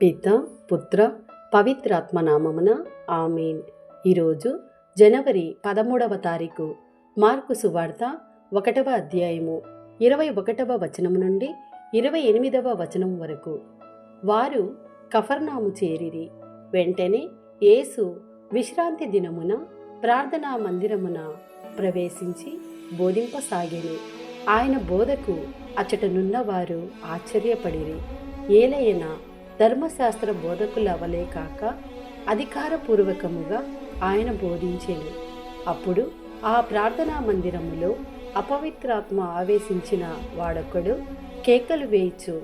పిత పుత్ర పవిత్రాత్మ నామమున ఆమేన్. ఈరోజు జనవరి 13వ తారీఖు. మార్కు సువార్త 1వ అధ్యాయము 21వ వచనము నుండి 28వ వచనం వరకు. వారు కఫర్నాము చేరిరి. వెంటనే యేసు విశ్రాంతి దినమున ప్రార్థనా మందిరమున ప్రవేశించి బోధింపసాగెను. ఆయన బోధకు అచ్చటనున్న వారు ఆశ్చర్యపడిరి. ఏలయన ధర్మశాస్త్ర బోధకుల వలె కాక అధికారపూర్వకముగా ఆయన బోధించెను. అప్పుడు ఆ ప్రార్థనా మందిరములో అపవిత్రాత్మ ఆవేశించిన వాడొకడు కేకలు వేయిచు,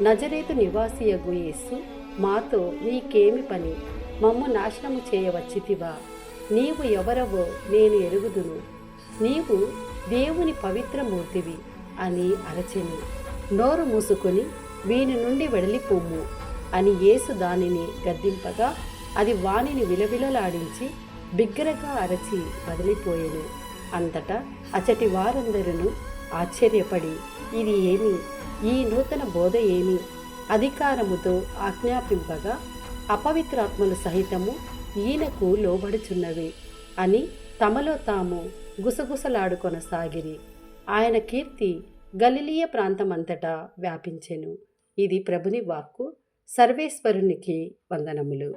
నజరేతు నివాసియగు యేసు, మాతో నీకేమి పని? మమ్ము నాశనము చేయవచ్చితివా? నీవు ఎవరవో నేను ఎరుగుదును. నీవు దేవుని పవిత్రమూర్తివి అని అరచెను. నోరు మూసుకొని వీని నుండి వెడలిపోము అని యేసు దానిని గద్దింపగా అది వానిని విలవిలలాడించి బిగ్గరగా అరచి వదిలిపోయెను. అంతటా అచటి వారందరూ ఆశ్చర్యపడి, ఇది ఏమి? ఈ నూతన బోధ ఏమి? అధికారముతో ఆజ్ఞాపింపగా అపవిత్రాత్మలు సహితము ఈయనకు లోబడుచున్నవి అని తమలో తాము గుసగుసలాడుకొనసాగిరి. ఆయన కీర్తి గలిలియ ప్రాంతమంతటా వ్యాపించెను. ఇది ప్రభుని వాక్కు. సర్వేశ్వరునికి వందనములు.